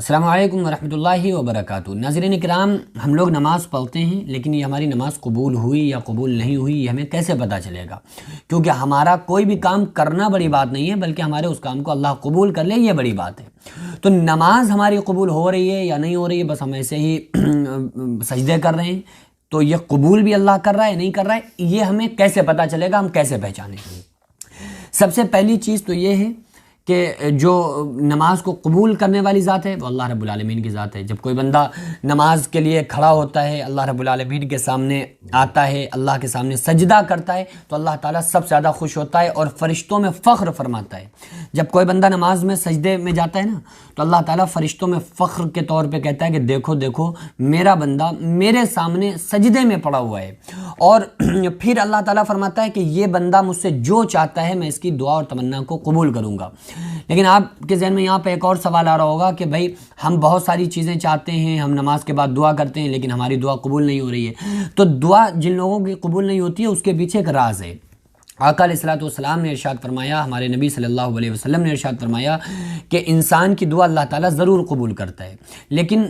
السلام علیکم ورحمۃ اللہ وبرکاتہ۔ ناظرین کرام، ہم لوگ نماز پڑھتے ہیں، لیکن یہ ہماری نماز قبول ہوئی یا قبول نہیں ہوئی یہ ہمیں کیسے پتہ چلے گا؟ کیونکہ ہمارا کوئی بھی کام کرنا بڑی بات نہیں ہے، بلکہ ہمارے اس کام کو اللہ قبول کر لے یہ بڑی بات ہے۔ تو نماز ہماری قبول ہو رہی ہے یا نہیں ہو رہی ہے، بس ہم ایسے ہی سجدے کر رہے ہیں، تو یہ قبول بھی اللہ کر رہا ہے نہیں کر رہا ہے، یہ ہمیں کیسے پتہ چلے گا؟ ہم کیسے پہچانیں گے؟ سب سے پہلی چیز تو یہ ہے کہ جو نماز کو قبول کرنے والی ذات ہے وہ اللہ رب العالمین کی ذات ہے۔ جب کوئی بندہ نماز کے لیے کھڑا ہوتا ہے، اللہ رب العالمین کے سامنے آتا ہے، اللہ کے سامنے سجدہ کرتا ہے، تو اللہ تعالیٰ سب سے زیادہ خوش ہوتا ہے اور فرشتوں میں فخر فرماتا ہے۔ جب کوئی بندہ نماز میں سجدے میں جاتا ہے نا، تو اللہ تعالیٰ فرشتوں میں فخر کے طور پہ کہتا ہے کہ دیکھو دیکھو میرا بندہ میرے سامنے سجدے میں پڑا ہوا ہے، اور پھر اللہ تعالیٰ فرماتا ہے کہ یہ بندہ مجھ سے جو چاہتا ہے میں اس کی دعا اور تمنا کو قبول کروں گا۔ لیکن آپ کے ذہن میں یہاں پہ ایک اور سوال آ رہا ہوگا کہ بھائی ہم بہت ساری چیزیں چاہتے ہیں، ہم نماز کے بعد دعا کرتے ہیں، لیکن ہماری دعا قبول نہیں ہو رہی ہے۔ تو دعا جن لوگوں کی قبول نہیں ہوتی ہے اس کے پیچھے ایک راز ہے۔ آقا علیہ الصلوۃ والسلام نے ارشاد فرمایا، ہمارے نبی صلی اللہ علیہ وسلم نے ارشاد فرمایا کہ انسان کی دعا اللہ تعالیٰ ضرور قبول کرتا ہے، لیکن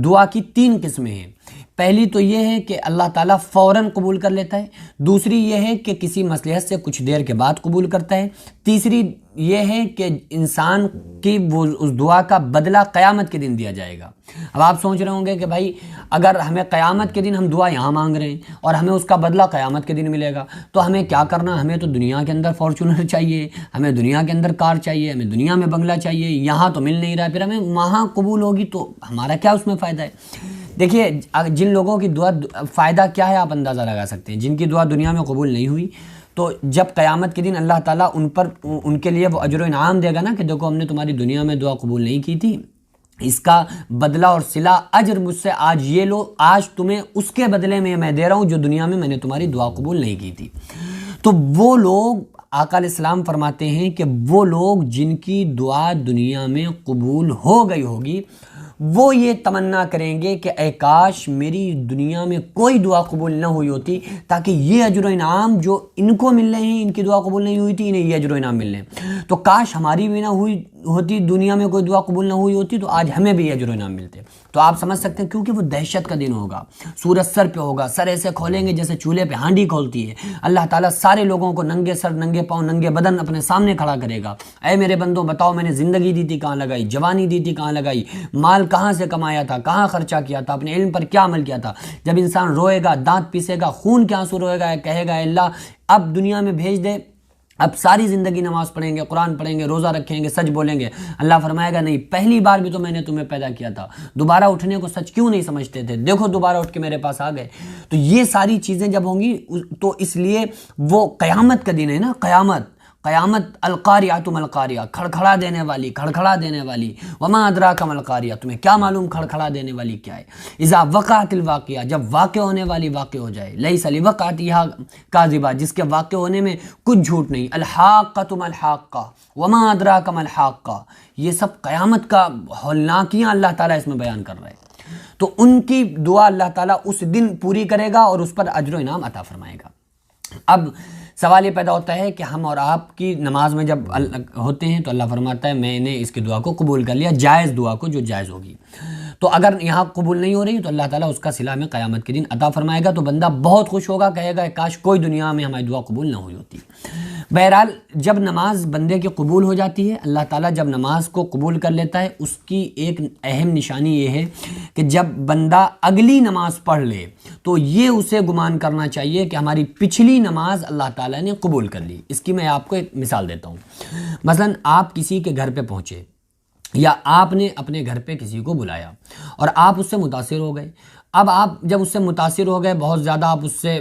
دعا کی 3 قسمیں ہیں۔ پہلی تو یہ ہے کہ اللہ تعالیٰ فوراً قبول کر لیتا ہے، دوسری یہ ہے کہ کسی مصلحت سے کچھ دیر کے بعد قبول کرتا ہے، تیسری یہ ہے کہ انسان کی وہ اس دعا کا بدلہ قیامت کے دن دیا جائے گا۔ اب آپ سوچ رہے ہوں گے کہ بھائی اگر ہمیں قیامت کے دن ہم دعا یہاں مانگ رہے ہیں اور ہمیں اس کا بدلہ قیامت کے دن ملے گا، تو ہمیں کیا کرنا؟ ہمیں تو دنیا کے اندر فارچونر چاہیے، ہمیں دنیا کے اندر کار چاہیے، ہمیں دنیا میں بنگلہ چاہیے، یہاں تو مل نہیں رہا ہے، پھر ہمیں وہاں قبول ہوگی تو ہمارا کیا اس میں فائدہ ہے؟ دیکھیے جن لوگوں کی دعا فائدہ کیا ہے آپ اندازہ لگا سکتے ہیں۔ جن کی دعا دنیا میں قبول نہیں ہوئی، تو جب قیامت کے دن اللہ تعالیٰ ان کے لیے وہ اجر و انعام دے گا نا کہ دیکھو ہم نے تمہاری دنیا میں دعا قبول نہیں کی تھی، اس کا بدلہ اور صلہ اجر مجھ سے آج یہ لو، آج تمہیں اس کے بدلے میں دے رہا ہوں جو دنیا میں نے تمہاری دعا قبول نہیں کی تھی۔ تو وہ لوگ، آقا علیہ السلام فرماتے ہیں کہ وہ لوگ جن کی دعا دنیا میں قبول ہو گئی ہوگی، وہ یہ تمنا کریں گے کہ اے کاش میری دنیا میں کوئی دعا قبول نہ ہوئی ہوتی، تاکہ یہ اجر و انعام جو ان کو مل رہے ہیں، ان کی دعا قبول نہیں ہوئی تھی، انہیں یہ اجر و انعام مل رہے ہیں، تو کاش ہماری بھی نہ ہوئی ہوتی، دنیا میں کوئی دعا قبول نہ ہوئی ہوتی، تو آج ہمیں بھی یہ اجر و انعام ملتے۔ تو آپ سمجھ سکتے ہیں کیونکہ وہ دہشت کا دن ہوگا، سورج سر پہ ہوگا، سر ایسے کھولیں گے جیسے چولہے پہ ہانڈی کھولتی ہے، اللہ تعالیٰ سارے لوگوں کو ننگے سر ننگے پاؤں ننگے بدن اپنے سامنے کھڑا کرے گا۔ اے میرے بندوں بتاؤ میں نے زندگی دی تھی کہاں لگائی، جوانی دی تھی کہاں لگائی، مال کہاں سے کمایا تھا، کہاں خرچہ کیا تھا، اپنے علم پر کیا عمل کیا تھا۔ جب انسان روئے گا، دانت پیسے گا، خون کے آنسو روئے گا، کہے گا اے اللہ اب دنیا میں بھیج دے، اب ساری زندگی نماز پڑھیں گے، قرآن پڑھیں گے، روزہ رکھیں گے، سچ بولیں گے، اللہ فرمائے گا نہیں، پہلی بار بھی تو میں نے تمہیں پیدا کیا تھا، دوبارہ اٹھنے کو سچ کیوں نہیں سمجھتے تھے، دیکھو دوبارہ اٹھ کے میرے پاس آ گئے۔ تو یہ ساری چیزیں جب ہوں گی تو اس لیے وہ قیامت کا دن ہے نا، قیامت القاریہ ما القاریہ، کھڑکھڑا دینے والی، وما ادراک ما القاریہ، تمہیں کیا معلوم کھڑکھڑا دینے والی کیا ہے؟ اذا وقعت الواقعہ، جب واقع ہونے والی واقع ہو جائے، لیس لوقعتہا کاذبہ، جس کے واقع ہونے میں کچھ جھوٹ نہیں، الحاقۃ ما الحاقہ وما ادراک ما الحاقہ، یہ سب قیامت کا ہولناکیاں اللہ تعالیٰ اس میں بیان کر رہے ہیں۔ تو ان کی دعا اللہ تعالیٰ اس دن پوری کرے گا اور اس پر اجر و انعام عطا فرمائے گا۔ اب سوال یہ پیدا ہوتا ہے کہ ہم اور آپ کی نماز میں جب ہوتے ہیں تو اللہ فرماتا ہے میں نے اس کی دعا کو قبول کر لیا، جائز دعا کو جو جائز ہوگی۔ تو اگر یہاں قبول نہیں ہو رہی تو اللہ تعالیٰ اس کا صلہ میں قیامت کے دن عطا فرمائے گا، تو بندہ بہت خوش ہوگا، کہے گا کاش کوئی دنیا میں ہماری دعا قبول نہ ہوئی ہوتی۔ بہرحال جب نماز بندے کی قبول ہو جاتی ہے، اللہ تعالیٰ جب نماز کو قبول کر لیتا ہے، اس کی ایک اہم نشانی یہ ہے کہ جب بندہ اگلی نماز پڑھ لے تو یہ اسے گمان کرنا چاہیے کہ ہماری پچھلی نماز اللہ تعالیٰ نے قبول کر لی۔ اس کی میں آپ کو ایک مثال دیتا ہوں۔ مثلا آپ کسی کے گھر پہ پہنچے یا آپ نے اپنے گھر پہ کسی کو بلایا اور آپ اس سے متاثر ہو گئے۔ اب آپ جب اس سے متاثر ہو گئے، بہت زیادہ آپ اس سے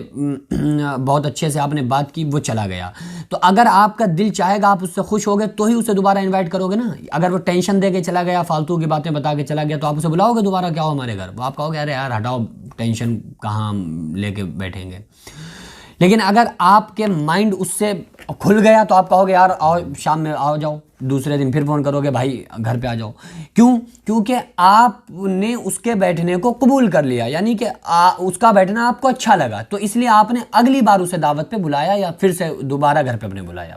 بہت اچھے سے آپ نے بات کی، وہ چلا گیا، تو اگر آپ کا دل چاہے گا آپ اس سے خوش ہو گئے تو ہی اسے دوبارہ انوائٹ کرو گے نا۔ اگر وہ ٹینشن دے کے چلا گیا، فالتو کی باتیں بتا کے چلا گیا، تو آپ اسے بلاؤ گے دوبارہ کیا ہو ہمارے گھر؟ وہ آپ کہو گے ارے یار ہٹاؤ ٹینشن، کہاں لے کے بیٹھیں گے۔ لیکن اگر آپ کے مائنڈ اس سے کھل گیا تو آپ کہو گے یار آؤ شام میں آ جاؤ، دوسرے دن پھر فون کرو گے بھائی گھر پہ آ جاؤ. کیوں؟ کیونکہ آپ نے اس کے بیٹھنے کو قبول کر لیا, یعنی کہ اس کا بیٹھنا آپ کو اچھا لگا, تو اس لیے آپ نے اگلی بار اسے دعوت پہ بلایا یا پھر سے دوبارہ گھر پہ اپنے بلایا.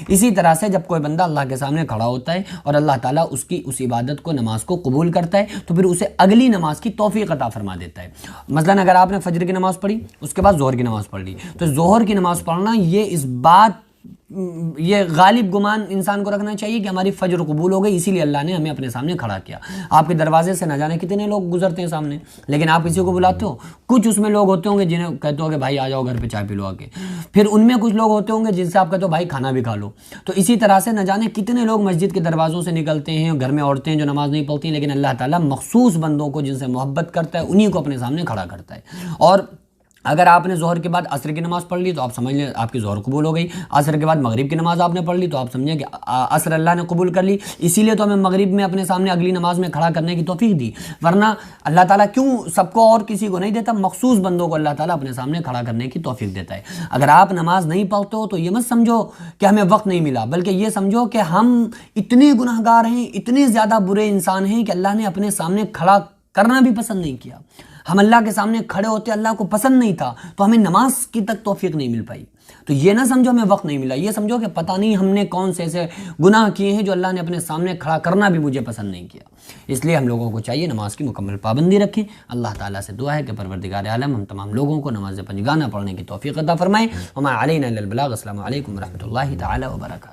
اسی طرح سے جب کوئی بندہ اللہ کے سامنے کھڑا ہوتا ہے اور اللہ تعالیٰ اس کی اس عبادت کو, نماز کو قبول کرتا ہے, تو پھر اسے اگلی نماز کی توفیق عطا فرما دیتا ہے. مثلا اگر آپ نے فجر کی نماز پڑھی, اس کے بعد ظہر کی نماز پڑھ لی, تو ظہر کی نماز پڑھنا یہ غالب گمان انسان کو رکھنا چاہیے کہ ہماری فجر قبول ہو گئی, اسی لیے اللہ نے ہمیں اپنے سامنے کھڑا کیا. آپ کے دروازے سے نہ جانے کتنے لوگ گزرتے ہیں سامنے, لیکن آپ کسی کو بلاتے ہو. کچھ اس میں لوگ ہوتے ہوں گے جنہیں کہتے ہو کہ بھائی آ جاؤ گھر پہ چائے پی لو آ کے, پھر ان میں کچھ لوگ ہوتے ہوں گے جن سے آپ کہتے ہو بھائی کھانا بھی کھا لو. تو اسی طرح سے نہ جانے کتنے لوگ مسجد کے دروازوں سے نکلتے ہیں, گھر میں عورتیں جو نماز نہیں پڑھتی ہیں, لیکن اللہ تعالیٰ مخصوص بندوں کو جن سے محبت کرتا ہے انہی کو اپنے سامنے کھڑا کرتا ہے. اور اگر آپ نے ظہر کے بعد عصر کی نماز پڑھ لی تو آپ سمجھ لیں آپ کی ظہر قبول ہو گئی. عصر کے بعد مغرب کی نماز آپ نے پڑھ لی تو آپ سمجھیں کہ عصر اللہ نے قبول کر لی. اسی لیے تو ہمیں مغرب میں اپنے سامنے اگلی نماز میں کھڑا کرنے کی توفیق دی, ورنہ اللہ تعالیٰ کیوں سب کو اور کسی کو نہیں دیتا, مخصوص بندوں کو اللہ تعالیٰ اپنے سامنے کھڑا کرنے کی توفیق دیتا ہے. اگر آپ نماز نہیں پڑھتے ہو تو یہ مت سمجھو کہ ہمیں وقت نہیں ملا, بلکہ یہ سمجھو کہ ہم اتنے گناہ گار ہیں, اتنے زیادہ برے انسان ہیں کہ اللہ نے اپنے سامنے کھڑا کرنا بھی پسند نہیں کیا. ہم اللہ کے سامنے کھڑے ہوتے اللہ کو پسند نہیں تھا, تو ہمیں نماز کی تک توفیق نہیں مل پائی. تو یہ نہ سمجھو ہمیں وقت نہیں ملا, یہ سمجھو کہ پتہ نہیں ہم نے کون سے ایسے گناہ کیے ہیں جو اللہ نے اپنے سامنے کھڑا کرنا بھی مجھے پسند نہیں کیا. اس لیے ہم لوگوں کو چاہیے نماز کی مکمل پابندی رکھیں. اللہ تعالیٰ سے دعا ہے کہ پروردگار عالم ہم تمام لوگوں کو نماز پنجگانہ پڑھنے کی توفیق عطا فرمائے. وما علینا الا البلاغ. السلام علیکم ورحمۃ اللہ تعالی وبرکاتہ.